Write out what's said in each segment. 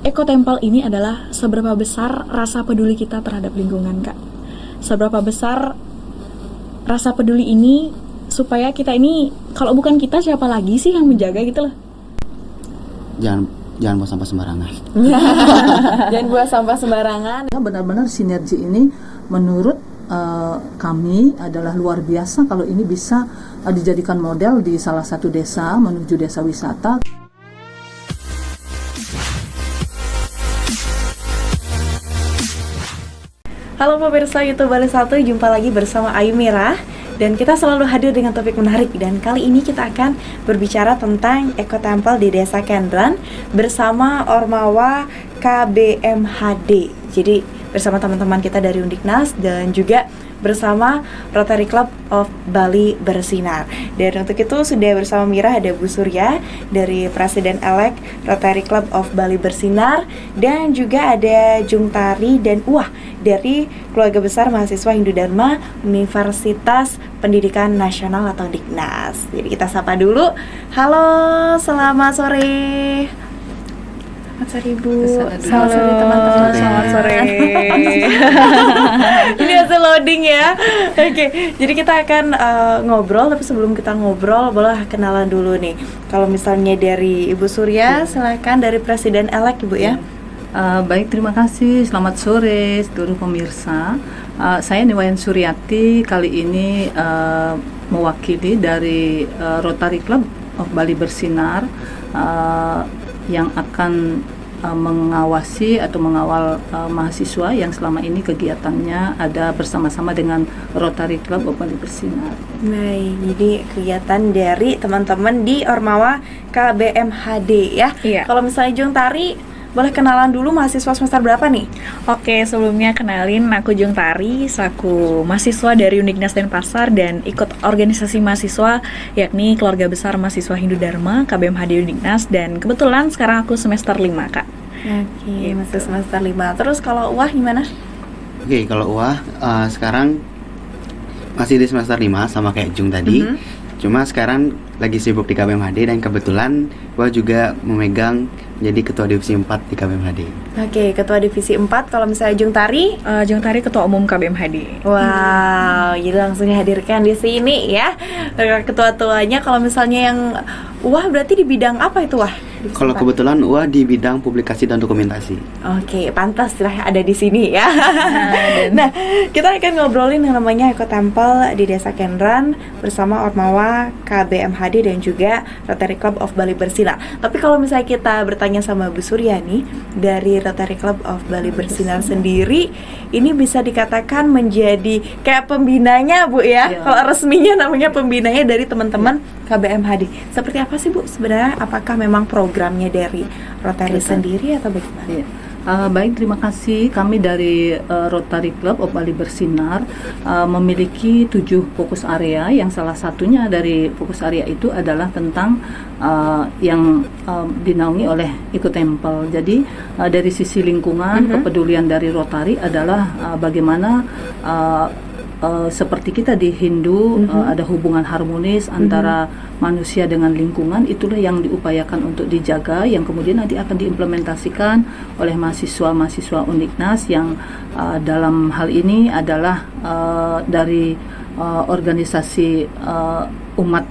Ekotempel ini adalah seberapa besar rasa peduli kita terhadap lingkungan, Kak. Seberapa besar rasa peduli ini supaya kita ini, kalau bukan kita siapa lagi sih yang menjaga gitu loh. Jangan buang sampah sembarangan. Jangan buang sampah sembarangan. Benar-benar sinergi ini menurut kami adalah luar biasa kalau ini bisa dijadikan model di salah satu desa menuju desa wisata. Halo pemirsa YouTube Bali 1, jumpa lagi bersama Ayu Mira. Dan kita selalu hadir dengan topik menarik. Dan kali ini kita akan berbicara tentang ekotempel di Desa Kendran bersama Ormawa KBMHD. Jadi bersama teman-teman kita dari Undiknas dan juga bersama Rotary Club of Bali Bersinar. Dan untuk itu sudah bersama Mira ada Bu Surya dari Presiden Elek Rotary Club of Bali Bersinar, dan juga ada Jung Tari dan Uwah dari Keluarga Besar Mahasiswa Hindu Dharma Universitas Pendidikan Nasional atau Diknas. Jadi kita sapa dulu. Halo, selamat sore. Selamat sore Bu. Selamat sore teman-teman. Selamat sore. Ini hasil loading ya. Oke, jadi kita akan ngobrol. Tapi sebelum kita ngobrol, boleh kenalan dulu nih. Kalau misalnya dari Ibu Surya, silakan dari Presiden Elek Ibu ya. Baik, terima kasih. Selamat sore seluruh pemirsa. Saya Niwayan Suryati, kali ini mewakili dari Rotary Club of Bali Bersinar yang akan mengawasi atau mengawal mahasiswa yang selama ini kegiatannya ada bersama-sama dengan Rotary Club of Bali Bersinar. Baik, jadi kegiatan dari teman-teman di Ormawa KBMHD ya. Iya. Kalau misalnya Jung Tari, boleh kenalan dulu mahasiswa semester berapa nih? Oke, sebelumnya kenalin, aku Jung Tari, selaku mahasiswa dari Undiknas Denpasar dan ikut organisasi mahasiswa yakni Keluarga Besar Mahasiswa Hindu Dharma KBMHD Undiknas, dan kebetulan sekarang aku semester 5, Kak. Oke, masih semester 5. Terus kalau Wah gimana? Oke, kalau Wah sekarang masih di semester 5 sama kayak Jung tadi. Cuma sekarang lagi sibuk di KBMHD, dan kebetulan Wah juga memegang jadi ketua divisi 4 di KBMHD. Oke, ketua divisi 4. Kalau misalnya Jung Tari? Jung Tari ketua umum KBMHD. Wow, jadi langsung dihadirkan di sini ya ketua-tuanya. Kalau misalnya yang Wah berarti di bidang apa itu Wah? Kalau kebetulan Wah di bidang publikasi dan dokumentasi. Oke, pantas lah ada di sini ya. Nah, kita akan ngobrolin yang namanya ekotempel di Desa Kendran bersama Ormawa KBMHD dan juga Rotary Club of Bali Bersinar. Tapi kalau misalnya kita bertanya sama Bu Surya nih, dari Rotary Club of Bali Bersinar sendiri, ini bisa dikatakan menjadi kayak pembinanya Bu ya. Kalau resminya namanya pembinanya dari teman-teman KBMHD. Seperti apa sih Bu sebenarnya? Apakah memang programnya dari Rotary sendiri atau bagaimana? Baik, terima kasih. Kami dari Rotary Club of Bali Bersinar memiliki 7 fokus area, yang salah satunya dari fokus area itu adalah tentang yang dinaungi oleh ekotempel. Jadi dari sisi lingkungan, kepedulian dari Rotary adalah bagaimana seperti kita di Hindu ada hubungan harmonis antara manusia dengan lingkungan. Itulah yang diupayakan untuk dijaga, yang kemudian nanti akan diimplementasikan oleh mahasiswa-mahasiswa Undiknas yang dalam hal ini adalah dari organisasi umat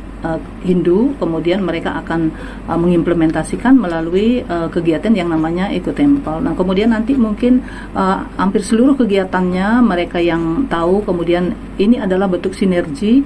Hindu. Kemudian mereka akan mengimplementasikan melalui kegiatan yang namanya ekotempel. Nah, kemudian nanti mungkin hampir seluruh kegiatannya mereka yang tahu, kemudian ini adalah bentuk sinergi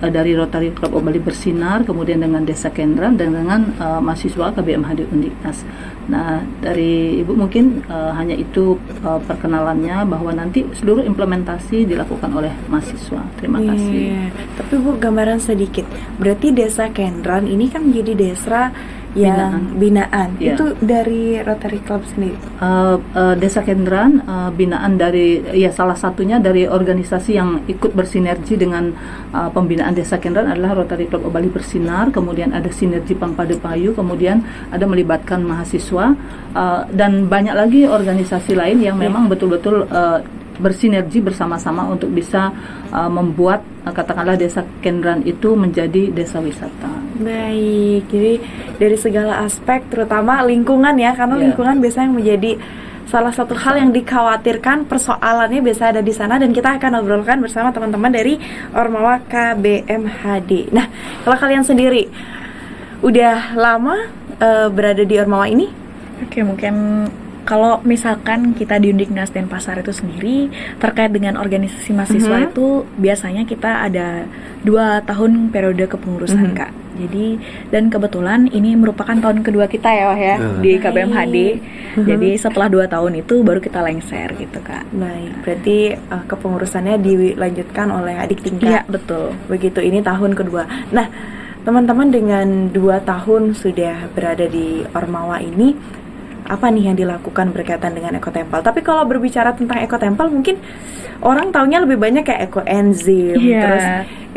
dari Rotary Club of Bali Bersinar, kemudian dengan Desa Kendran dan dengan mahasiswa KBMHD Undiknas. Nah, dari Ibu mungkin hanya itu perkenalannya, bahwa nanti seluruh implementasi dilakukan oleh mahasiswa. Terima kasih. Tapi Bu, gambaran sedikit. Berarti Desa Kendran ini kan menjadi desa yang binaan. Itu dari Rotary Club sendiri? Desa Kendran binaan dari, salah satunya dari organisasi yang ikut bersinergi dengan pembinaan Desa Kendran adalah Rotary Club of Bali Bersinar. Kemudian ada sinergi Pangpadu Payu, kemudian ada melibatkan mahasiswa dan banyak lagi organisasi lain yang memang betul-betul bersinergi bersama-sama untuk bisa membuat katakanlah Desa Kendran itu menjadi desa wisata. Baik, jadi dari segala aspek, terutama lingkungan ya, karena Iya. lingkungan biasanya menjadi salah satu hal yang dikhawatirkan, persoalannya biasa ada di sana, dan kita akan obrolkan bersama teman-teman dari Ormawa KBMHD. Nah, kalau kalian sendiri udah lama berada di Ormawa ini? Oke, mungkin kalau misalkan kita di Undiknas Denpasar itu sendiri terkait dengan organisasi mahasiswa itu biasanya kita ada 2 tahun periode kepengurusan Kak. Jadi dan kebetulan ini merupakan tahun kedua kita ya Wah ya di KBMHD. Jadi setelah 2 tahun itu baru kita lengser gitu Kak. Baik, berarti kepengurusannya dilanjutkan oleh adik Iya tingkat. betul. Begitu, ini tahun kedua. Nah, teman-teman dengan 2 tahun sudah berada di Ormawa ini, apa nih yang dilakukan berkaitan dengan ekotempel? Tapi kalau berbicara tentang ekotempel, mungkin orang taunya lebih banyak kayak ekoenzim, Iya. terus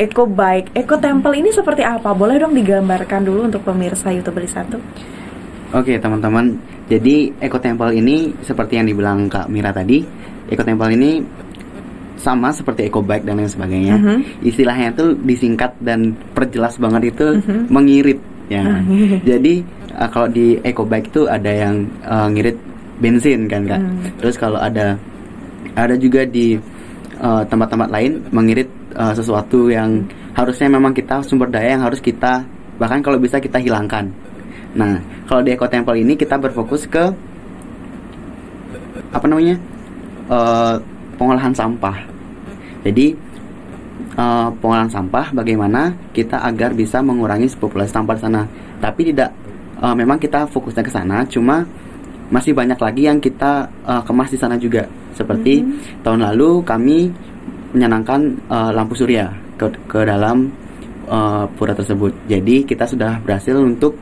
ekobike. Ekotempel ini seperti apa? Boleh dong digambarkan dulu untuk pemirsa YouTube Beli Satu? Oke teman-teman, jadi ekotempel ini seperti yang dibilang Kak Mira tadi, ekotempel ini sama seperti ekobike dan lain sebagainya. Istilahnya tuh disingkat dan perjelas banget itu mengirit ya. Jadi kalau di ekobike itu ada yang ngirit bensin kan Kak. Terus kalau ada juga di tempat-tempat lain mengirit sesuatu yang harusnya memang kita sumber daya yang harus kita bahkan kalau bisa kita hilangkan. Nah, kalau di ekotempel ini kita berfokus ke pengolahan sampah. Jadi pengolahan sampah bagaimana kita agar bisa mengurangi populasi sampah di sana. Tapi tidak memang kita fokusnya ke sana, cuma masih banyak lagi yang kita kemas di sana juga. Seperti tahun lalu kami menyanangkan lampu surya ke dalam pura tersebut. Jadi kita sudah berhasil untuk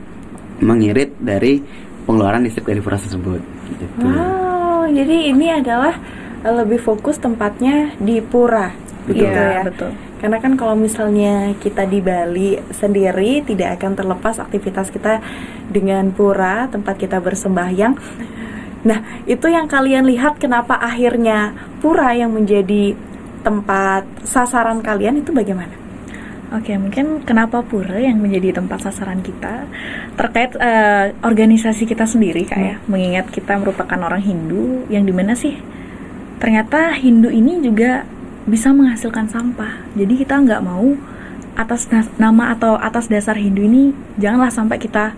mengirit dari pengeluaran listrik dari pura tersebut. Gitu. Wow, jadi ini adalah lebih fokus tempatnya di pura, begitu Iya, ya. betul. Karena kan kalau misalnya kita di Bali sendiri tidak akan terlepas aktivitas kita dengan pura, tempat kita bersembahyang. Nah, itu yang kalian lihat kenapa akhirnya pura yang menjadi tempat sasaran kalian itu bagaimana? Oke, mungkin kenapa pura yang menjadi tempat sasaran kita terkait organisasi kita sendiri Kak ya. Mengingat kita merupakan orang Hindu yang dimana sih ternyata Hindu ini juga bisa menghasilkan sampah. Jadi kita nggak mau atas nama atau atas dasar Hindu ini janganlah sampai kita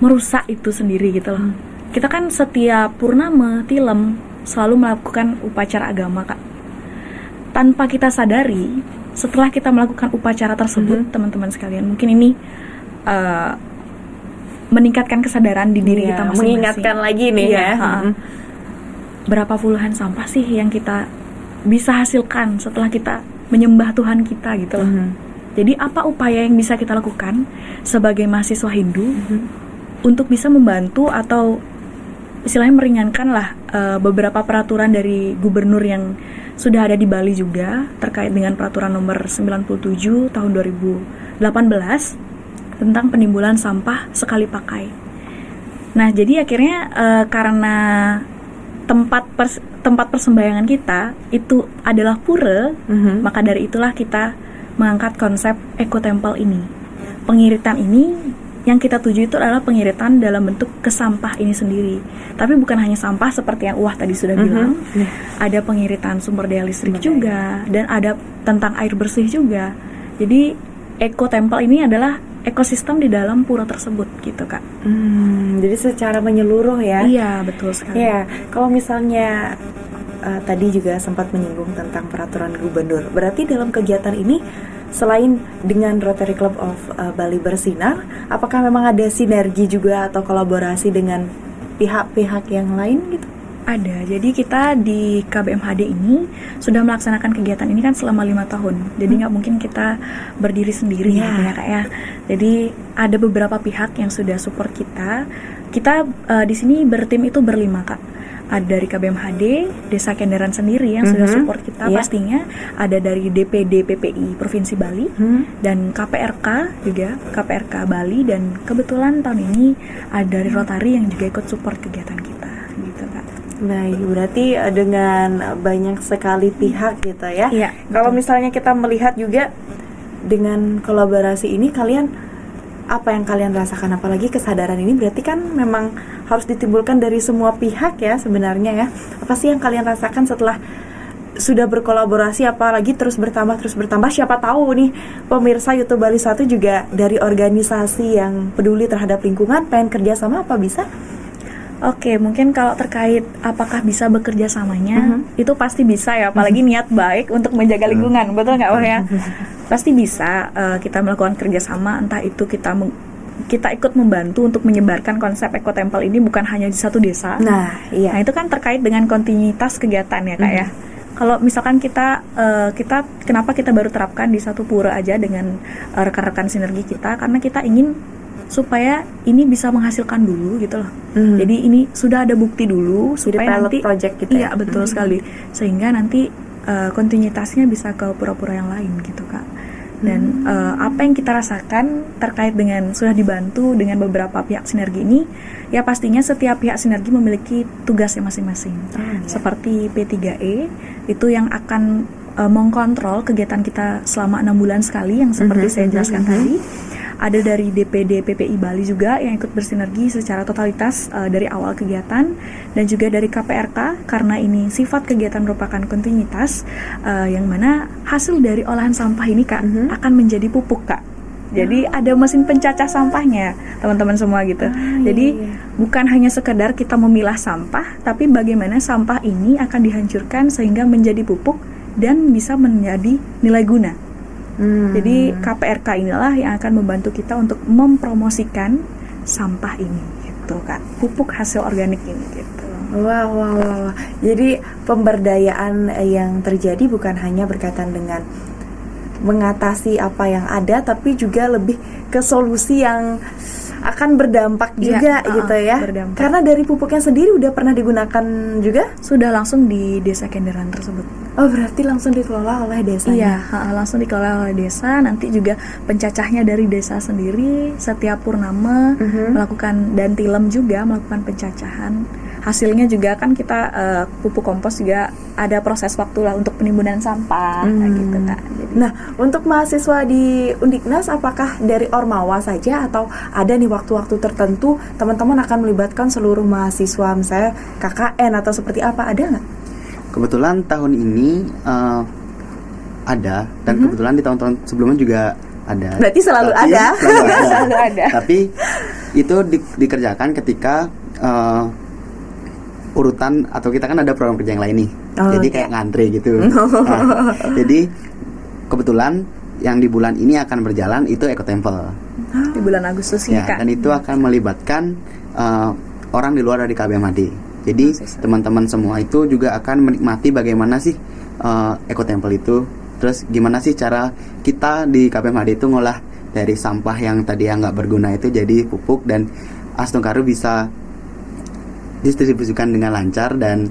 merusak itu sendiri gitu loh. Kita kan setiap purnama, tilem selalu melakukan upacara agama Kak. Tanpa kita sadari, setelah kita melakukan upacara tersebut, teman-teman sekalian, mungkin ini meningkatkan kesadaran di diri kita masing-masing. Mengingatkan lagi nih Iya, ya. Berapa puluhan sampah sih yang kita bisa hasilkan setelah kita menyembah Tuhan kita gitu loh. Jadi apa upaya yang bisa kita lakukan sebagai mahasiswa Hindu untuk bisa membantu atau istilahnya meringankan lah beberapa peraturan dari gubernur yang sudah ada di Bali juga terkait dengan peraturan nomor 97 tahun 2018 tentang penimbulan sampah sekali pakai. Nah, jadi akhirnya karena tempat persembahyangan kita itu adalah pura, maka dari itulah kita mengangkat konsep ekotempel ini. Pengiritan ini yang kita tuju itu adalah pengiritan dalam bentuk ke sampah ini sendiri. Tapi bukan hanya sampah seperti yang Uwah tadi sudah bilang. Ada pengiritan sumber daya listrik juga, dan ada tentang air bersih juga. Jadi ekotempel ini adalah ekosistem di dalam pura tersebut gitu Kak. Jadi secara menyeluruh ya. Iya, betul sekali. Ya, kalau misalnya tadi juga sempat menyinggung tentang peraturan gubernur. Berarti dalam kegiatan ini selain dengan Rotary Club of Bali Bersinar, apakah memang ada sinergi juga atau kolaborasi dengan pihak-pihak yang lain gitu? Ada, jadi kita di KBMHD ini sudah melaksanakan kegiatan ini kan selama 5 tahun. Jadi nggak mungkin kita berdiri sendiri gitu ya Kak ya. Jadi ada beberapa pihak yang sudah support kita. Kita di sini bertim itu berlima Kak. Ada dari KBMHD, Desa Kenderan sendiri yang sudah support kita pastinya. Ada dari DPD PPI Provinsi Bali dan KPRK juga, KPRK Bali, dan kebetulan tahun ini ada dari Rotary yang juga ikut support kegiatan kita gitu Kak. Baik, berarti dengan banyak sekali pihak gitu ya. Iya, Kalau misalnya kita melihat juga dengan kolaborasi ini, kalian apa yang kalian rasakan? Apalagi kesadaran ini berarti kan memang harus ditimbulkan dari semua pihak ya sebenarnya ya. Apa sih yang kalian rasakan setelah sudah berkolaborasi, apalagi terus bertambah. Siapa tahu nih pemirsa YouTube Bali 1 juga dari organisasi yang peduli terhadap lingkungan pengen kerja sama, apa bisa? Oke, mungkin kalau terkait apakah bisa bekerja samanya, itu pasti bisa ya, apalagi niat baik untuk menjaga lingkungan, betul nggak Wah ya? Pasti bisa kita melakukan kerjasama, entah itu kita ikut membantu untuk menyebarkan konsep Eco Temple ini bukan hanya di satu desa. Nah, iya. Nah, itu kan terkait dengan kontinuitas kegiatan ya Kak ya. Kalau misalkan kita kenapa kita baru terapkan di satu pura aja dengan rekan-rekan sinergi kita, karena kita ingin supaya ini bisa menghasilkan dulu gitu loh. Jadi ini sudah ada bukti dulu supaya pilot nanti project gitu iya ya? betul sekali, sehingga nanti kontinuitasnya bisa ke pura-pura yang lain gitu Kak. Dan apa yang kita rasakan terkait dengan sudah dibantu dengan beberapa pihak sinergi ini, ya pastinya setiap pihak sinergi memiliki tugasnya masing-masing. Seperti P3E itu yang akan mengkontrol kegiatan kita selama 6 bulan sekali, yang seperti saya jelaskan tadi. Ada dari DPD PPI Bali juga yang ikut bersinergi secara totalitas dari awal kegiatan, dan juga dari KPRK karena ini sifat kegiatan merupakan kontinuitas, yang mana hasil dari olahan sampah ini Kak akan menjadi pupuk Kak. Jadi ada mesin pencacah sampahnya teman-teman semua gitu. Jadi bukan hanya sekedar kita memilah sampah, tapi bagaimana sampah ini akan dihancurkan sehingga menjadi pupuk dan bisa menjadi nilai guna. Jadi KPRK inilah yang akan membantu kita untuk mempromosikan sampah ini gitu Kak, pupuk hasil organik ini gitu. Wow. Jadi pemberdayaan yang terjadi bukan hanya berkaitan dengan mengatasi apa yang ada, tapi juga lebih ke solusi yang akan berdampak juga gitu ya. Berdampak. Karena dari pupuknya sendiri udah pernah digunakan juga? Sudah langsung di desa Kenderan tersebut. Oh, berarti langsung dikelola oleh desanya? Iya, langsung dikelola oleh desa. Nanti juga pencacahnya dari desa sendiri. Setiap purnama melakukan, dan tilem juga melakukan pencacahan. Hasilnya juga kan kita pupuk kompos juga ada proses waktu lah untuk penimbunan sampah gitu Kak. Jadi, nah, untuk mahasiswa di Undiknas, apakah dari Ormawa saja atau ada nih waktu-waktu tertentu teman-teman akan melibatkan seluruh mahasiswa, misalnya KKN atau seperti apa, ada nggak? Kebetulan tahun ini ada, dan kebetulan di tahun-tahun sebelumnya juga ada. Berarti selalu ada. selalu ada. Tapi itu dikerjakan ketika urutan, atau kita kan ada program kerja yang lain nih. Jadi kayak ngantri gitu. Nah, jadi kebetulan yang di bulan ini akan berjalan itu Eco Temple. Di bulan Agustus ini Ya, Kak. dan itu akan melibatkan orang di luar dari KBMHD. Jadi teman-teman semua itu juga akan menikmati bagaimana sih Eco Temple itu. Terus gimana sih cara kita di KBMHD itu ngolah dari sampah yang tadi yang nggak berguna itu jadi pupuk, dan Astungkaru bisa distribusikan dengan lancar dan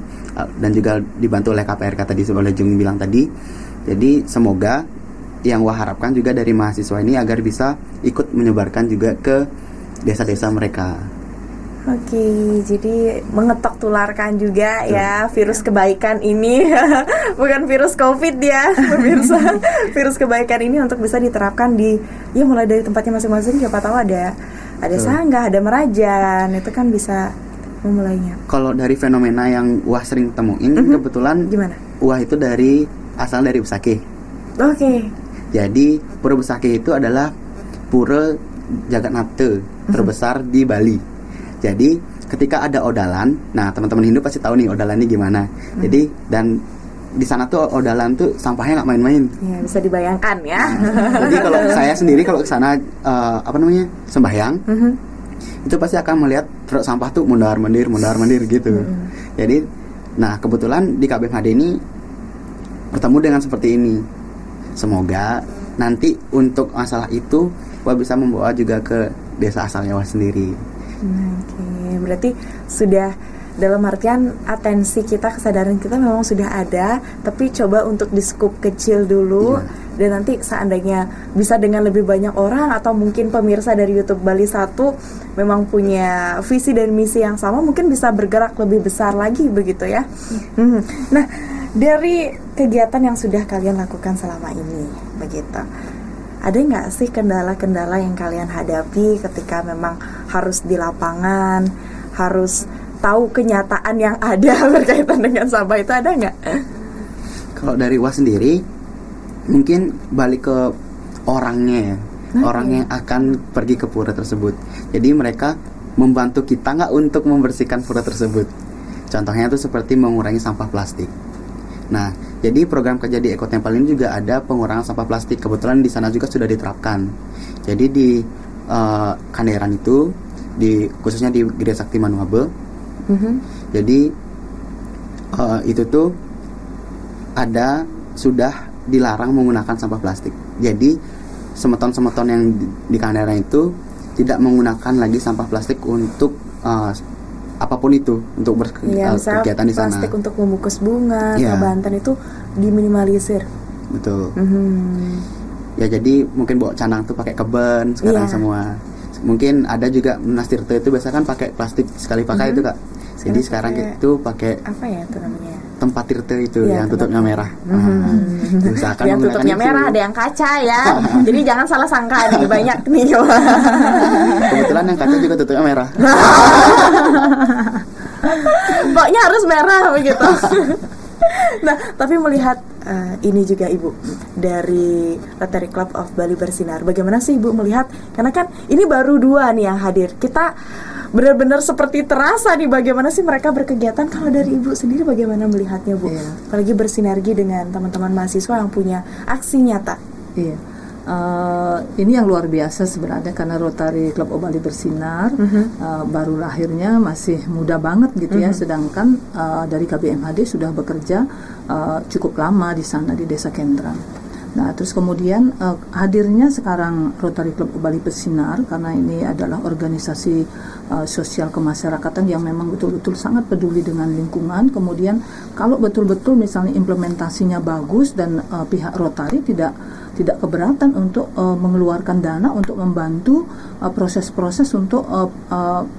juga dibantu oleh KPRK tadi oleh Jung bilang tadi. Jadi semoga yang Wah harapkan juga dari mahasiswa ini agar bisa ikut menyebarkan juga ke desa-desa mereka. Oke, jadi mengetok tularkan juga ya virus kebaikan ini. Bukan virus COVID ya, pemirsa. Virus kebaikan ini untuk bisa diterapkan di, ya mulai dari tempatnya masing-masing. Siapa tahu ada Sanggah, ada Merajan, itu kan bisa memulainya. Kalau dari fenomena yang Wah sering temuin, kebetulan Gimana? Wah itu asal dari Besakih. Oke. Jadi Pura Besakih itu adalah pura Jagatnata terbesar di Bali. Jadi ketika ada odalan, nah teman-teman Hindu pasti tahu nih odalan ini gimana. Jadi dan di sana tuh odalan tuh sampahnya nggak main-main. Ya, bisa dibayangkan ya. Nah, jadi kalau saya sendiri kalau ke sana sembahyang, itu pasti akan melihat truk sampah tuh mundar-mandir gitu. Jadi, nah kebetulan di KBMHD ini bertemu dengan seperti ini. Semoga nanti untuk masalah itu Wah bisa membawa juga ke desa asalnya Wah sendiri. Oke, berarti sudah dalam artian atensi kita, kesadaran kita memang sudah ada, tapi coba untuk di skup kecil dulu. Dan nanti seandainya bisa dengan lebih banyak orang, atau mungkin pemirsa dari YouTube Bali 1 memang punya visi dan misi yang sama, mungkin bisa bergerak lebih besar lagi begitu ya. Nah, dari kegiatan yang sudah kalian lakukan selama ini begitu, ada nggak sih kendala-kendala yang kalian hadapi ketika memang harus di lapangan, harus tahu kenyataan yang ada berkaitan dengan sampah itu, ada nggak? Kalau dari UAS sendiri, mungkin balik ke orangnya ya. Orang yang akan pergi ke pura tersebut. Jadi mereka membantu kita nggak untuk membersihkan pura tersebut. Contohnya itu seperti mengurangi sampah plastik. Nah, jadi program kerja di Ekotempel ini juga ada pengurangan sampah plastik. Kebetulan di sana juga sudah diterapkan. Jadi di Kanderan itu, khususnya di Gereja Sakti Manuabe, jadi itu tuh sudah dilarang menggunakan sampah plastik. Jadi semeton-semeton yang di Kanderan itu tidak menggunakan lagi sampah plastik untuk apapun itu, untuk berkegiatan di sana. Plastik untuk membungkus bunga, Banten itu diminimalisir. Betul. Ya jadi mungkin bawa canang tuh pakai keben sekarang semua. Mungkin ada juga Nas Tirta itu biasa kan pakai plastik sekali pakai itu Kak. Jadi sekarang itu pakai apa ya itu namanya? Tempat Tirta itu yang tutupnya merah. Usahakan yang tutupnya merah, ada yang kaca ya. Jadi jangan salah sangka, nih banyak nih. Kebetulan yang kaca juga tutupnya merah. Pokoknya harus merah begitu. Nah, tapi melihat ini juga Ibu dari Rotary Club of Bali Bersinar, bagaimana sih Ibu melihat? Karena kan ini baru 2 nih yang hadir. Kita benar-benar seperti terasa nih bagaimana sih mereka berkegiatan. Kalau dari Ibu sendiri bagaimana melihatnya Bu? Apalagi bersinergi dengan teman-teman mahasiswa yang punya aksi nyata. Ini yang luar biasa sebenarnya, karena Rotary Club of Bali Bersinar baru lahirnya masih muda banget gitu ya, sedangkan dari KBMHD sudah bekerja cukup lama di sana di Desa Kendran. Nah, terus kemudian hadirnya sekarang Rotary Club of Bali Bersinar, karena ini adalah organisasi sosial kemasyarakatan yang memang betul-betul sangat peduli dengan lingkungan. Kemudian kalau betul-betul misalnya implementasinya bagus dan pihak Rotary tidak keberatan untuk mengeluarkan dana untuk membantu proses-proses untuk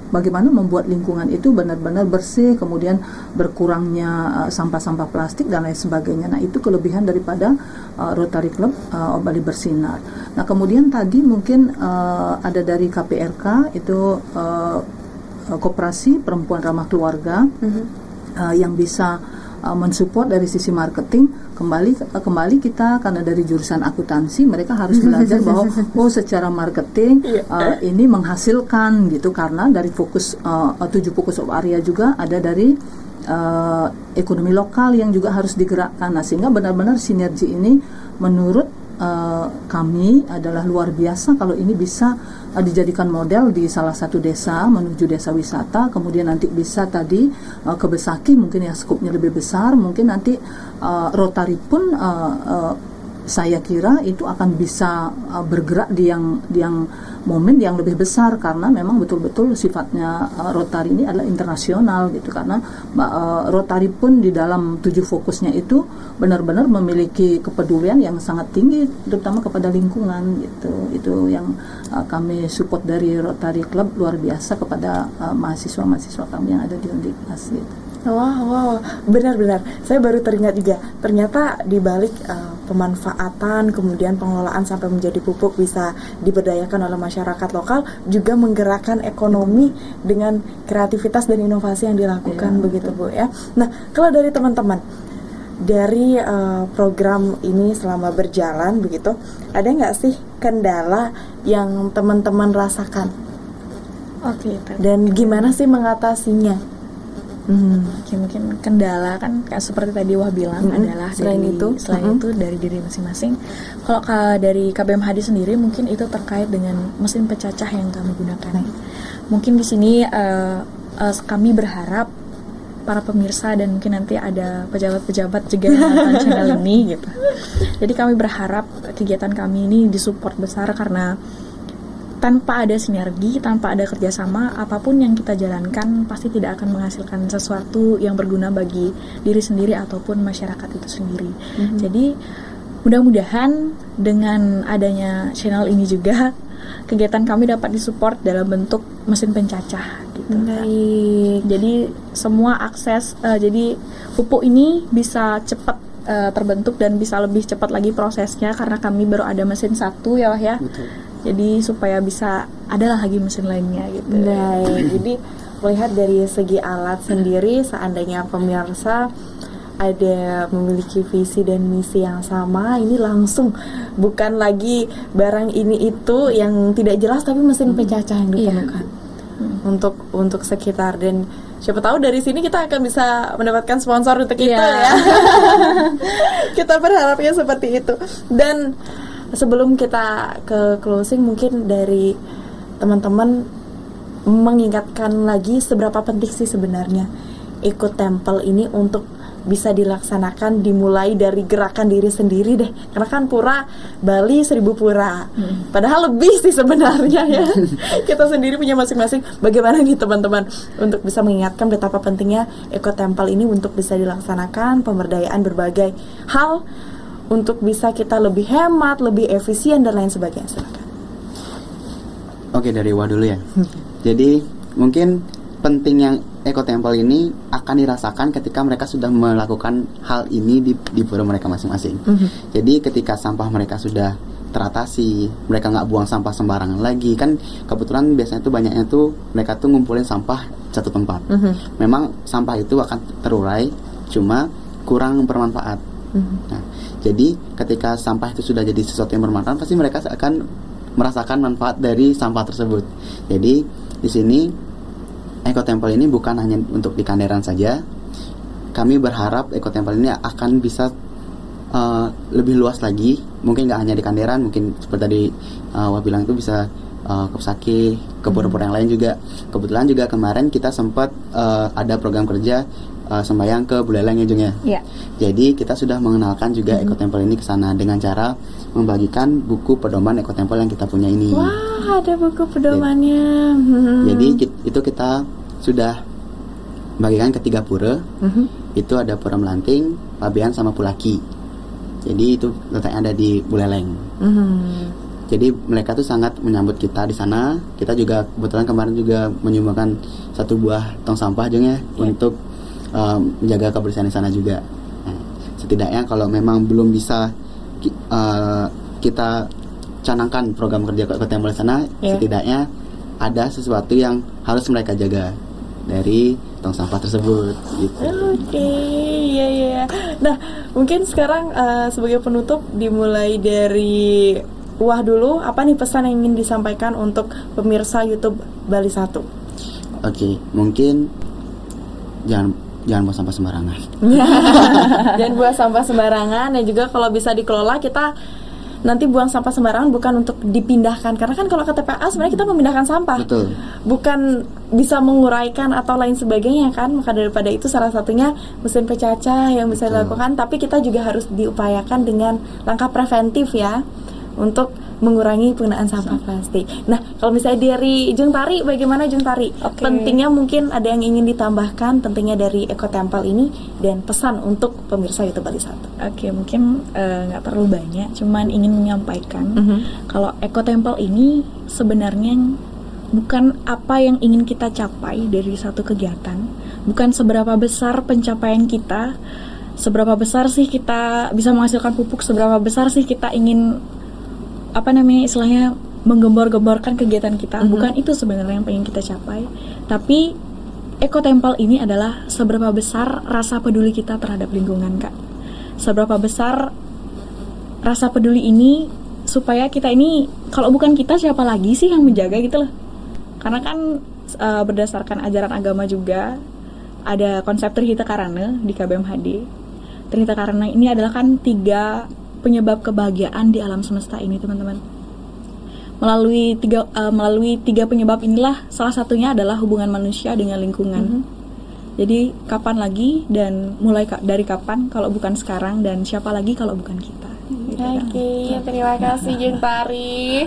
bagaimana membuat lingkungan itu benar-benar bersih, kemudian berkurangnya sampah-sampah plastik dan lain sebagainya. Nah, itu kelebihan daripada Rotary Club Bali Bersinar. Nah, kemudian tadi mungkin ada dari KPRK itu Koperasi Perempuan Ramah Keluarga yang bisa mensupport dari sisi marketing. Kembali kita, karena dari jurusan akuntansi mereka harus belajar bahwa secara marketing ini menghasilkan gitu, karena dari fokus 7 fokus of area juga ada dari ekonomi lokal yang juga harus digerakkan. Nah, sehingga benar-benar sinergi ini menurut kami adalah luar biasa kalau ini bisa dijadikan model di salah satu desa menuju desa wisata. Kemudian nanti bisa tadi ke Besaki mungkin yang skupnya lebih besar, mungkin nanti Rotary pun saya kira itu akan bisa bergerak di yang momen yang lebih besar, karena memang betul-betul sifatnya Rotary ini adalah internasional gitu, karena Rotary pun di dalam 7 fokusnya itu benar-benar memiliki kepedulian yang sangat tinggi terutama kepada lingkungan gitu. Itu yang kami support dari Rotary Club luar biasa kepada mahasiswa-mahasiswa kami yang ada di Undiknas gitu. Wow, benar-benar. Saya baru teringat juga, ternyata di balik pemanfaatan, kemudian pengelolaan sampai menjadi pupuk bisa diberdayakan oleh masyarakat lokal, juga menggerakkan ekonomi dengan kreativitas dan inovasi yang dilakukan, begitu Bu ya. Nah, kalau dari teman-teman, dari program ini selama berjalan begitu, ada nggak sih kendala yang teman-teman rasakan? Dan gimana sih mengatasinya? Oke, mungkin kendala kan kayak seperti tadi Wah bilang adalah selain itu dari diri masing-masing. Kalau dari KBMHD sendiri mungkin itu terkait dengan mesin pecacah yang kami gunakan. Mungkin di sini kami berharap para pemirsa dan mungkin nanti ada pejabat-pejabat juga yang nonton channel ini gitu. Jadi kami berharap kegiatan kami ini disupport besar, karena tanpa ada sinergi, tanpa ada kerjasama, apapun yang kita jalankan pasti tidak akan menghasilkan sesuatu yang berguna bagi diri sendiri ataupun masyarakat itu sendiri. Jadi mudah-mudahan dengan adanya channel ini juga kegiatan kami dapat disupport dalam bentuk mesin pencacah gitu. Baik. Jadi semua akses, jadi pupuk ini bisa cepat terbentuk dan bisa lebih cepat lagi prosesnya karena kami baru ada mesin satu ya Wah ya. Betul. Jadi supaya bisa ada lagi mesin lainnya gitu. Baik, jadi melihat dari segi alat sendiri, seandainya pemirsa ada memiliki visi dan misi yang sama, ini langsung bukan lagi barang ini itu yang tidak jelas, tapi mesin pecacah yang ditemukan untuk sekitar. Dan siapa tahu dari sini kita akan bisa mendapatkan sponsor untuk itu ya. Kita berharapnya seperti itu. Dan sebelum kita ke closing, mungkin dari teman-teman mengingatkan lagi seberapa penting sih sebenarnya Ecotempel ini untuk bisa dilaksanakan, dimulai dari gerakan diri sendiri deh. Karena kan pura Bali 1000 pura. Padahal lebih sih sebenarnya ya. Kita sendiri punya masing-masing. Bagaimana nih teman-teman untuk bisa mengingatkan betapa pentingnya Ecotempel ini untuk bisa dilaksanakan, pemberdayaan berbagai hal untuk bisa kita lebih hemat, lebih efisien dan lain sebagainya. Silakan. Oke, dari Wah dulu ya. Jadi mungkin pentingnya Ecotempel ini akan dirasakan ketika mereka sudah melakukan hal ini di pura mereka masing-masing. Jadi ketika sampah mereka sudah teratasi, mereka nggak buang sampah sembarangan lagi. Kan kebetulan biasanya tuh banyaknya tuh mereka tuh ngumpulin sampah satu tempat. Memang sampah itu akan terurai, cuma kurang bermanfaat. Nah, jadi ketika sampah itu sudah jadi sesuatu yang bermanfaat, pasti mereka akan merasakan manfaat dari sampah tersebut. Jadi di sini Ecotempel ini bukan hanya untuk di Kanderan saja. Kami berharap Ecotempel ini akan bisa lebih luas lagi. Mungkin nggak hanya di Kanderan, mungkin seperti tadi Wah bilang itu bisa ke Pesaki, ke pura-pura yang lain juga. Kebetulan juga kemarin kita sempat ada program kerja sembayang ke Buleleng ya Jung ya. Iya. Jadi kita sudah mengenalkan juga Ecotempel ini ke sana dengan cara membagikan buku pedoman Ecotempel yang kita punya ini. Wah, ada buku pedomannya. Jadi itu kita sudah bagikan ke 3 pura. Itu ada Pura Melanting, Pabean sama Pulaki. Jadi itu letaknya ada di Buleleng. Jadi mereka tuh sangat menyambut kita di sana. Kita juga kebetulan kemarin juga menyumbangkan 1 buah tong sampah Jung ya, untuk menjaga kebersihan di sana juga. Nah, setidaknya kalau memang belum bisa kita canangkan program kerja Ecotempel di sana, setidaknya ada sesuatu yang harus mereka jaga dari tong sampah tersebut gitu. Oke, iya. Nah, mungkin sekarang sebagai penutup dimulai dari Wah dulu, apa nih pesan yang ingin disampaikan untuk pemirsa YouTube Bali 1? Oke, mungkin jangan buang sampah sembarangan. Jangan buang sampah sembarangan, dan juga kalau bisa dikelola, kita nanti buang sampah sembarangan bukan untuk dipindahkan, karena kan kalau ke TPA sebenarnya kita memindahkan sampah. Betul. Bukan bisa menguraikan atau lain sebagainya kan. Maka daripada itu salah satunya mesin pecacah yang bisa dilakukan, tapi kita juga harus diupayakan dengan langkah preventif ya, untuk mengurangi penggunaan sampah plastik. Nah, kalau misalnya dari Jung Tari, bagaimana Jung Tari? Pentingnya mungkin ada yang ingin ditambahkan, pentingnya dari Ecotempel ini, dan pesan untuk pemirsa YouTube Bali 1. Oke, mungkin nggak terlalu banyak, cuman ingin menyampaikan kalau Ecotempel ini sebenarnya bukan apa yang ingin kita capai dari satu kegiatan, bukan seberapa besar pencapaian kita, seberapa besar sih kita bisa menghasilkan pupuk, seberapa besar sih kita ingin istilahnya menggembor-gemborkan kegiatan kita. Bukan itu sebenarnya yang pengen kita capai, tapi Ecotempel ini adalah seberapa besar rasa peduli kita terhadap lingkungan, Kak. Seberapa besar rasa peduli ini supaya kita ini, kalau bukan kita siapa lagi sih yang menjaga gitu loh. Karena kan berdasarkan ajaran agama juga ada konsep Trihita Karana di KBMHD. Trihita Karana ini adalah kan 3 penyebab kebahagiaan di alam semesta ini, teman-teman. Melalui tiga penyebab inilah salah satunya adalah hubungan manusia dengan lingkungan. Jadi kapan lagi dan mulai dari kapan kalau bukan sekarang, dan siapa lagi kalau bukan kita. Gitu, Oke, terima kasih Jung Tari.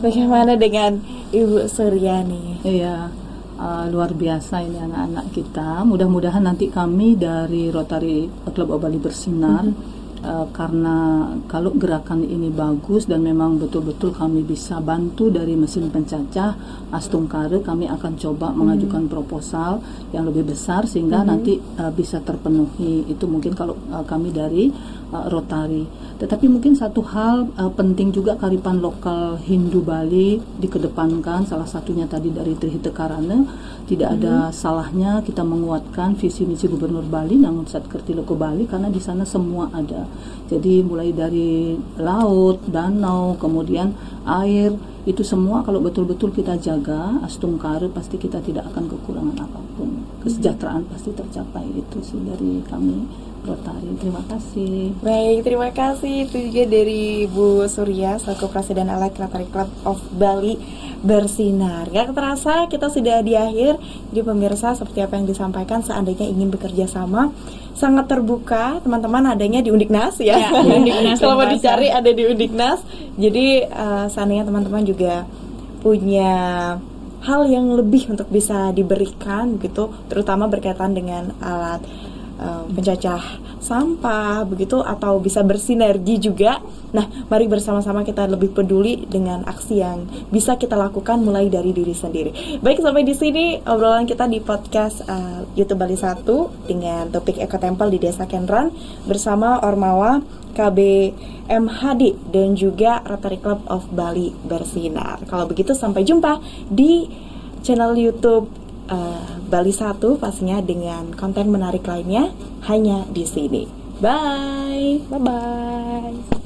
Bagaimana dengan Ibu Suryani? Iya, luar biasa ini anak-anak kita. Mudah-mudahan nanti kami dari Rotary Club of Bali Bersinar karena kalau gerakan ini bagus dan memang betul-betul kami bisa bantu dari mesin pencacah Astungkare, kami akan coba mengajukan proposal yang lebih besar sehingga nanti bisa terpenuhi. Itu mungkin kalau kami dari Rotary. Tetapi mungkin satu hal penting juga, kearifan lokal Hindu Bali dikedepankan, salah satunya tadi dari Trihita Karana. Tidak ada salahnya kita menguatkan visi misi Gubernur Bali Nangun Satkerti Loko Bali, karena di sana semua ada. Jadi mulai dari laut, danau, kemudian air, itu semua kalau betul-betul kita jaga Astungkare, pasti kita tidak akan kekurangan apapun. Kesejahteraan pasti tercapai. Itu sih dari kami Rotary. Terima kasih. Baik, terima kasih. Itu juga dari Bu Surya selaku Presiden Elek Rotary Club of Bali Bersinar. Gak terasa kita sudah di akhir. Jadi pemirsa, seperti apa yang disampaikan, seandainya ingin bekerja sama, sangat terbuka teman-teman, adanya di Undiknas ya. Undiknas Kalau mau Denpasar. dicari ada di Undiknas. Jadi seandainya teman-teman juga punya hal yang lebih untuk bisa diberikan gitu, terutama berkaitan dengan alat pencacah sampah begitu, atau bisa bersinergi juga. Nah, mari bersama-sama kita lebih peduli dengan aksi yang bisa kita lakukan mulai dari diri sendiri. Baik, sampai di sini obrolan kita di podcast YouTube Bali 1 dengan topik ekotempel di Desa Kendran bersama Ormawa KBMHD dan juga Rotary Club of Bali Bersinar. Kalau begitu sampai jumpa di channel YouTube Bali 1 pastinya dengan konten menarik lainnya hanya di sini. Bye. Bye-bye.